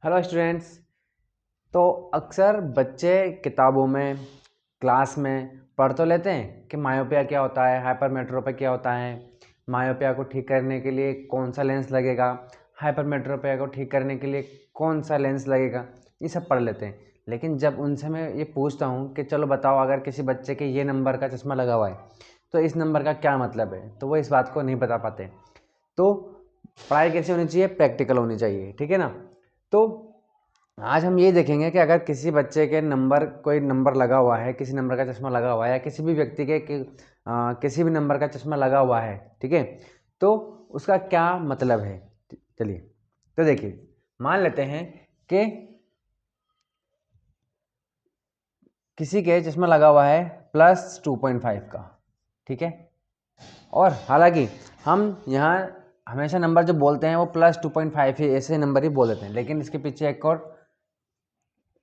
Hello students. तो अक्सर बच्चे किताबों में क्लास में पढ़ तो लेते हैं कि मायोपिया क्या होता है, हाइपरमेट्रोपिया क्या होता है, मायोपिया को ठीक करने के लिए कौन सा लेंस लगेगा, हाइपरमेट्रोपिया को ठीक करने के लिए कौन सा लेंस लगेगा, ये सब पढ़ लेते हैं। लेकिन जब उनसे मैं ये पूछता हूँ कि चलो बताओ, अगर किसी बच्चे के ये नंबर का चश्मा लगा हुआ है तो इस नंबर का क्या मतलब है, तो वो इस बात को नहीं बता पाते। तो पढ़ाई कैसी होनी चाहिए? प्रैक्टिकल होनी चाहिए, ठीक है ना। तो आज हम ये देखेंगे कि अगर किसी बच्चे के नंबर, कोई नंबर लगा हुआ है, किसी नंबर का चश्मा लगा हुआ है, या किसी भी व्यक्ति के किसी भी नंबर का चश्मा लगा हुआ है, ठीक है, तो उसका क्या मतलब है। चलिए, तो देखिए, मान लेते हैं कि किसी के चश्मा लगा हुआ है +2.5 का, ठीक है। और हालांकि हम यहाँ हमेशा नंबर जो बोलते हैं वो +2.5 ही, ऐसे नंबर ही बोल देते हैं, लेकिन इसके पीछे एक और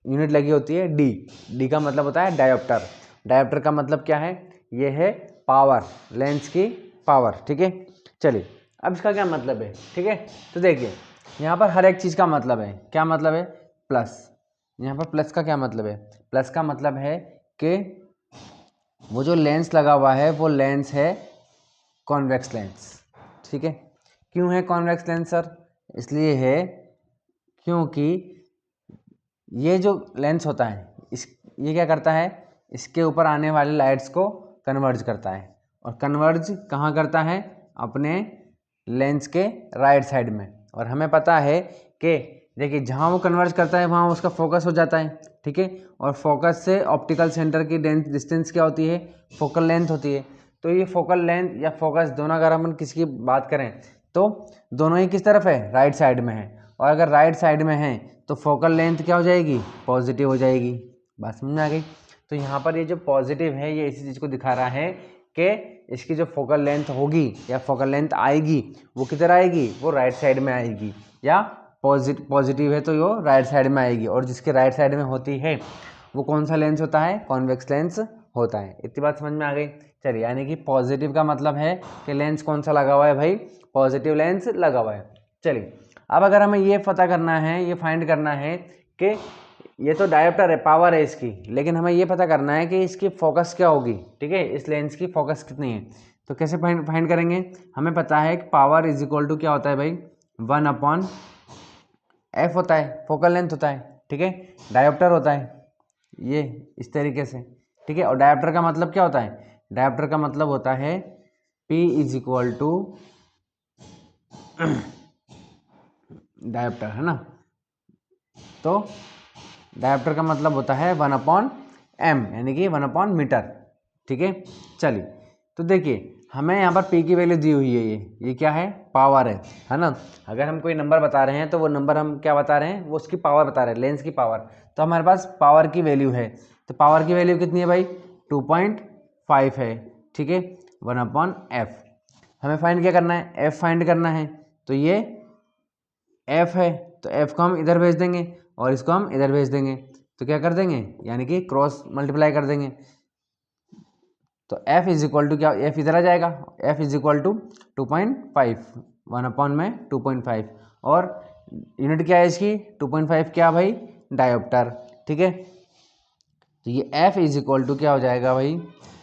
यूनिट लगी होती है डी। डी का मतलब होता है डायोप्टर। डायोप्टर का मतलब क्या है? ये है पावर, लेंस की पावर, ठीक है। चलिए, अब इसका क्या मतलब है, ठीक है। तो देखिए, यहाँ पर हर एक चीज़ का मतलब है। क्या मतलब है? प्लस। यहाँ पर प्लस का क्या मतलब है? प्लस का मतलब है कि वो जो लेंस लगा हुआ है वो लेंस है कॉन्वेक्स लेंस, ठीक है। क्यों है कॉन्वेक्स लेंस सर? इसलिए है क्योंकि ये जो लेंस होता है ये क्या करता है? इसके ऊपर आने वाले लाइट्स को कन्वर्ज करता है। और कन्वर्ज कहाँ करता है? अपने लेंस के राइट साइड में। और हमें पता है कि देखिए, जहाँ वो कन्वर्ज करता है वहाँ उसका फोकस हो जाता है, ठीक है। और फोकस से ऑप्टिकल सेंटर की डिस्टेंस क्या होती है? फोकल लेंथ होती है। तो ये फोकल लेंथ या फोकस दोनों, अगर हम किसी की बात करें तो दोनों ही किस तरफ है? राइट साइड में है। और अगर राइट साइड में है तो फोकल लेंथ क्या हो जाएगी? पॉजिटिव हो जाएगी। बात समझ में आ गई? तो यहाँ पर ये जो पॉजिटिव है ये इसी चीज़ को दिखा रहा है कि इसकी जो फोकल लेंथ होगी या फोकल लेंथ आएगी वो किधर आएगी? वो राइट साइड में आएगी। या पॉजिटिव है तो वो राइट साइड में आएगी। और जिसके राइट साइड में होती है वो कौन सा लेंस होता है? कॉन्वेक्स लेंस होता है। इतनी बात समझ में आ गई? चलिए, यानी कि पॉजिटिव का मतलब है कि लेंस कौन सा लगा हुआ है भाई? पॉजिटिव लेंस लगा हुआ है। चलिए, अब अगर हमें ये पता करना है, ये फाइंड करना है कि ये तो डायोप्टर है, पावर है इसकी, लेकिन हमें ये पता करना है कि इसकी फोकस क्या होगी, ठीक है, इस लेंस की फोकस कितनी है। तो कैसे फाइंड करेंगे? हमें पता है कि पावर इज इक्वल टू क्या होता है भाई? 1/f होता है, फोकल लेंथ होता है, ठीक है। डायोप्टर होता है ये इस तरीके से, ठीक है। और डायोप्टर का मतलब क्या होता है? डायोप्टर का मतलब होता है P is equal to dioptre, है ना। तो डायोप्टर का मतलब होता है 1/m, यानी कि 1/मीटर, ठीक है। चलिए, तो देखिए, हमें यहाँ पर P की वैल्यू दी हुई है। ये क्या है? पावर है ना। अगर हम कोई नंबर बता रहे हैं तो वो नंबर हम क्या बता रहे हैं? वो उसकी पावर बता रहे हैं, लेंस की पावर। तो हमारे पास पावर की वैल्यू है। तो पावर की वैल्यू कितनी है भाई? 2.5 है, ठीक है। 1/f। हमें फाइंड क्या करना है? f फाइंड करना है। तो ये f है, तो f को हम इधर भेज देंगे और इसको हम इधर भेज देंगे। तो क्या कर देंगे? यानी कि क्रॉस मल्टीप्लाई कर देंगे। तो f इज इक्वल टू क्या? f इधर आ जाएगा। f is equal to 2.5, 1/2.5। और यूनिट क्या है इसकी? 2.5 क्या भाई? डायोप्टर, ठीक है। तो ये f इज इक्वल टू क्या हो जाएगा भाई?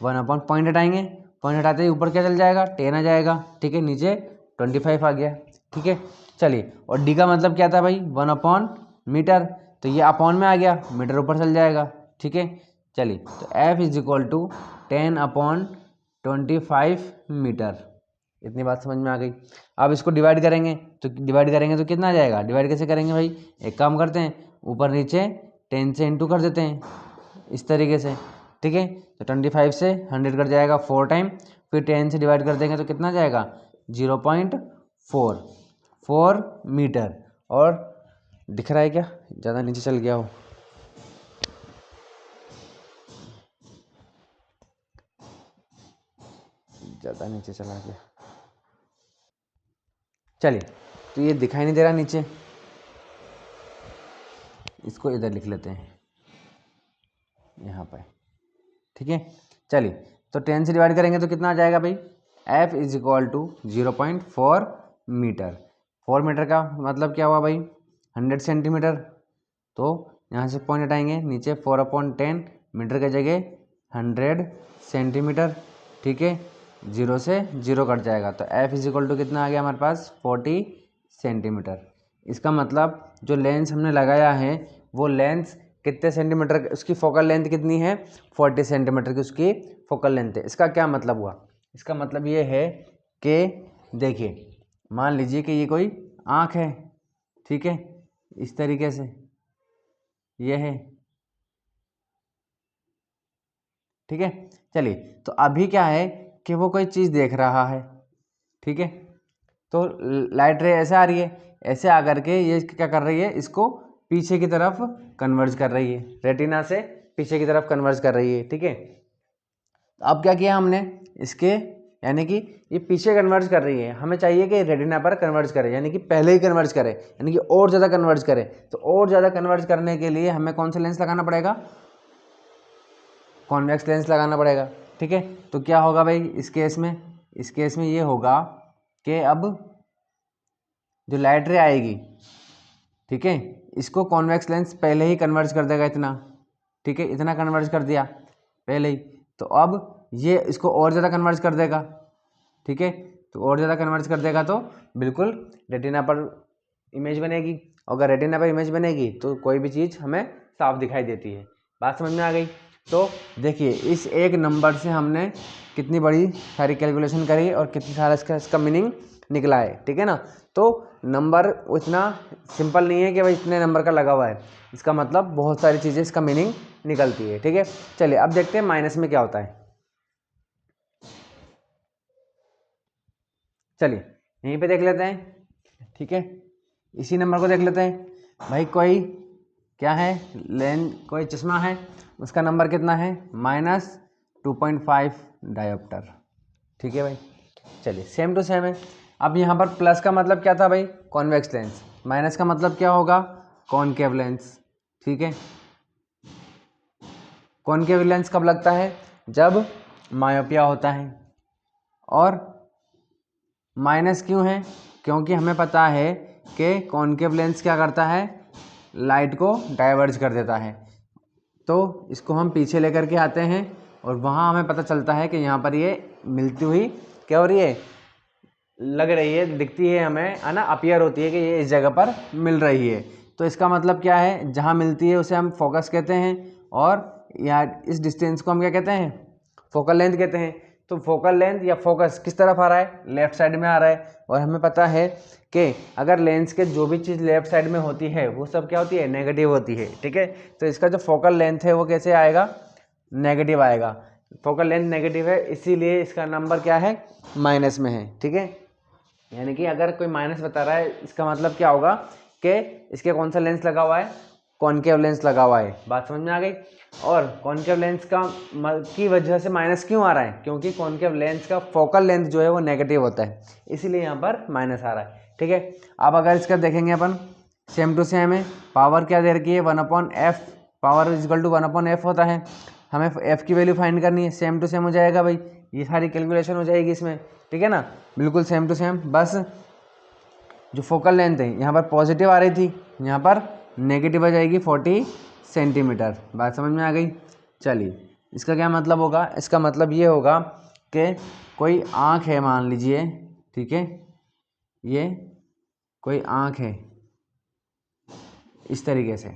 1/, पॉइंट हटाएंगे, पॉइंट हटाते ही ऊपर क्या चल जाएगा? 10 आ जाएगा, ठीक है। नीचे 25 आ गया, ठीक है। चलिए, और d का मतलब क्या था भाई? 1/मीटर। तो ये अपॉन में आ गया, मीटर ऊपर चल जाएगा, ठीक है। चलिए, तो f is equal to 10/25 metre. इतनी बात समझ में आ गई? अब इसको डिवाइड करेंगे तो कितना आ जाएगा? डिवाइड कैसे करेंगे भाई? एक काम करते हैं, ऊपर नीचे 10 से इंटू कर देते हैं इस तरीके से, ठीक है। तो 25 से 100 कट जाएगा 4 टाइम, फिर 10 से डिवाइड कर देंगे तो कितना जाएगा? 0.4 मीटर। और दिख रहा है क्या? ज़्यादा नीचे चल गया हो? ज़्यादा नीचे चला गया। चलिए, तो ये दिखाई नहीं दे रहा नीचे, इसको इधर लिख लेते हैं यहाँ पर, ठीक है। चलिए, तो 10 से डिवाइड करेंगे तो कितना आ जाएगा भाई? f is equal to 0.4 metre. 4 metre का मतलब क्या हुआ भाई? 100 सेंटीमीटर, तो यहाँ से पॉइंट हटाएंगे नीचे 4/10 मीटर की जगह 100 सेंटीमीटर, ठीक है, 0 से 0 कट जाएगा, तो F = कितना आ गया हमारे पास 40 सेंटीमीटर। इसका मतलब जो लेंस हमने लगाया है वो लेंस कितने सेंटीमीटर, उसकी फोकल लेंथ कितनी है 40 सेंटीमीटर की उसकी फोकल लेंथ है। इसका क्या मतलब हुआ, इसका मतलब ये है कि देखिए मान लीजिए कि ये कोई आँख है, ठीक है, इस तरीके से ये है, ठीक है। चलिए, तो अभी क्या है कि वो कोई चीज़ देख रहा है, ठीक है, तो लाइट रे ऐसे आ रही है, ऐसे आकर के ये क्या कर रही है, इसको पीछे की तरफ कन्वर्ज कर रही है, रेटिना से पीछे की तरफ कन्वर्ज कर रही है, ठीक है। अब क्या किया हमने, इसके यानी कि ये पीछे कन्वर्ज कर रही है, हमें चाहिए कि रेटिना पर कन्वर्ज करे, यानी कि पहले ही कन्वर्ज करे, यानी कि और ज़्यादा कन्वर्ज करे। तो और ज़्यादा कन्वर्ज करने के लिए हमें कौन सा लेंस लगाना पड़ेगा, कॉन्वेक्स लेंस लगाना पड़ेगा, ठीक है। तो क्या होगा भाई इस केस में ये होगा कि अब जो लाइट रे आएगी, ठीक है, इसको कॉन्वेक्स लेंस पहले ही कन्वर्ज कर देगा इतना, ठीक है, इतना कन्वर्ज कर दिया पहले ही, तो अब ये इसको और ज़्यादा कन्वर्ज कर देगा, ठीक है, तो और ज़्यादा कन्वर्ज कर देगा तो बिल्कुल रेटिना पर इमेज बनेगी, अगर रेटिना पर इमेज बनेगी तो कोई भी चीज़ हमें साफ दिखाई देती है। बात समझ में आ गई। तो देखिए इस एक नंबर से हमने कितनी बड़ी सारी कैलकुलेशन करी और कितनी सारा इसका मीनिंग निकला है, ठीक है ना। तो नंबर इतना सिंपल नहीं है कि भाई इतने नंबर का लगा हुआ है, इसका मतलब बहुत सारी चीज़ें इसका मीनिंग निकलती है, ठीक है। चलिए अब देखते हैं माइनस में क्या होता है। चलिए यहीं पे देख लेते हैं, ठीक है, इसी नंबर को देख लेते हैं। भाई कोई क्या है, लेंस कोई चश्मा है, उसका नंबर कितना है -2.5 डायोप्टर, ठीक है भाई। चलिए सेम टू सेम है। अब यहाँ पर प्लस का मतलब क्या था भाई, कॉन्वेक्स लेंस, माइनस का मतलब क्या होगा, कॉनकेव लेंस, ठीक है। कॉनकेव लेंस कब लगता है, जब मायोपिया होता है, और माइनस क्यों है, क्योंकि हमें पता है कि कॉनकेव लेंस क्या करता है, लाइट को डाइवर्ज कर देता है। तो इसको हम पीछे लेकर के आते हैं और वहाँ हमें पता चलता है कि यहाँ पर ये मिलती हुई क्या हो रही है, लग रही है, दिखती है हमें, है ना, अपीयर होती है कि ये इस जगह पर मिल रही है। तो इसका मतलब क्या है, जहाँ मिलती है उसे हम फोकस कहते हैं, और या इस डिस्टेंस को हम क्या कहते हैं, फोकल लेंथ कहते हैं। तो फोकल लेंथ या फोकस किस तरफ आ रहा है, लेफ्ट साइड में आ रहा है, और हमें पता है कि अगर लेंस के जो भी चीज़ लेफ्ट साइड में होती है वो सब क्या होती है, नेगेटिव होती है, ठीक है। तो इसका जो फोकल लेंथ है वो कैसे आएगा, नेगेटिव आएगा। फोकल लेंथ नेगेटिव है, इसीलिए इसका नंबर क्या है, माइनस में है, ठीक है। यानी कि अगर कोई माइनस बता रहा है, इसका मतलब क्या होगा कि इसके कौन सा लेंस लगा हुआ है, कॉनकेव लेंस लगा हुआ है। बात समझ में आ गई। और कॉनकेव लेंस की वजह से माइनस क्यों आ रहा है, क्योंकि कॉनकेव लेंस का फोकल लेंथ जो है वो नेगेटिव होता है, इसीलिए यहाँ पर माइनस आ रहा है, ठीक है। अब अगर इसका देखेंगे अपन, सेम टू सेम है, पावर क्या दे रखी है 1/f, पावर = 1/f होता है, हमें f की वैल्यू फाइंड करनी है, सेम टू सेम हो जाएगा भाई, ये सारी कैलकुलेशन हो जाएगी इसमें, ठीक है ना, बिल्कुल सेम टू सेम। बस जो फोकल लेंथ है यहाँ पर पॉजिटिव आ रही थी, यहाँ पर नेगेटिव आ जाएगी 40 सेंटीमीटर। बात समझ में आ गई। चलिए इसका क्या मतलब होगा, इसका मतलब ये होगा कि कोई आँख है मान लीजिए, ठीक है, ये कोई आँख है इस तरीके से,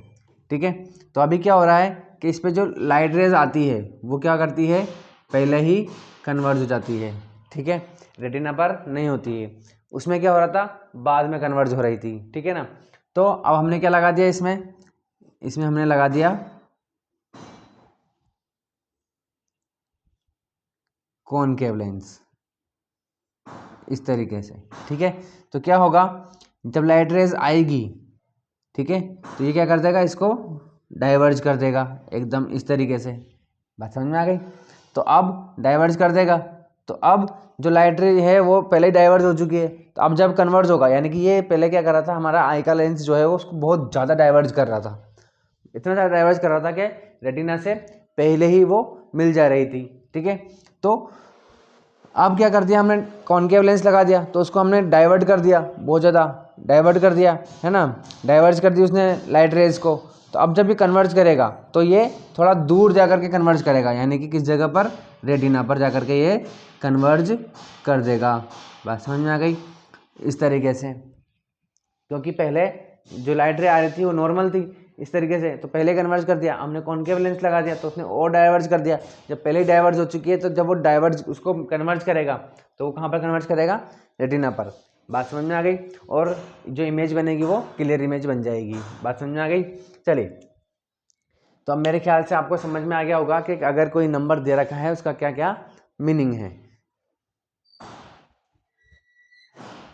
ठीक है। तो अभी क्या हो रहा है कि इस पर जो लाइट रेज आती है वो क्या करती है, पहले ही कन्वर्ज हो जाती है, ठीक है, रेटिना पर नहीं होती है, उसमें क्या हो रहा था, बाद में कन्वर्ज हो रही थी, ठीक है ना। तो अब हमने क्या लगा दिया इसमें हमने लगा दिया कॉनकेव लेंस इस तरीके से, ठीक है। तो क्या होगा, जब लाइट रेज आएगी, ठीक है, तो ये क्या कर देगा, इसको डाइवर्ज कर देगा एकदम इस तरीके से। बात समझ में आ गई। तो अब डाइवर्ज कर देगा, तो अब जो लाइट रे है वो पहले ही डाइवर्ज हो चुकी है, तो अब जब कन्वर्ज होगा, यानी कि ये पहले क्या कर रहा था, हमारा आई का लेंस जो है वो उसको बहुत ज़्यादा डाइवर्ज कर रहा था, इतना ज़्यादा डाइवर्ज कर रहा था कि रेटिना से पहले ही वो मिल जा रही थी, ठीक है। तो अब क्या कर दिया हमने, कॉनकेव लेंस लगा दिया, तो उसको हमने डाइवर्ट कर दिया बहुत ज़्यादा, डाइवर्ट कर दिया, है ना, डाइवर्ज कर दी उसने लाइट रेज को। तो अब जब ये कन्वर्ज करेगा तो ये थोड़ा दूर जा कर के कन्वर्ज करेगा, यानी कि किस जगह पर, रेटिना पर जा कर के ये कन्वर्ज कर देगा। बात समझ में आ गई? इस तरीके से, क्योंकि पहले जो लाइट रे आ रही थी वो नॉर्मल थी इस तरीके से, तो पहले कन्वर्ज कर दिया, हमने कॉन्केव लेंस लगा दिया तो उसने और डाइवर्ज कर दिया। जब पहले ही डाइवर्ज हो चुकी है तो जब वो डाइवर्ज उसको कन्वर्ज करेगा तो वो कहाँ पर कन्वर्ज करेगा, रेटिना पर। बात समझ में आ गई? और जो इमेज बनेगी वो क्लियर इमेज बन जाएगी। बात समझ में आ गई? चलिए, तो अब मेरे ख्याल से आपको समझ में आ गया होगा कि अगर कोई नंबर दे रखा है उसका क्या क्या मीनिंग है।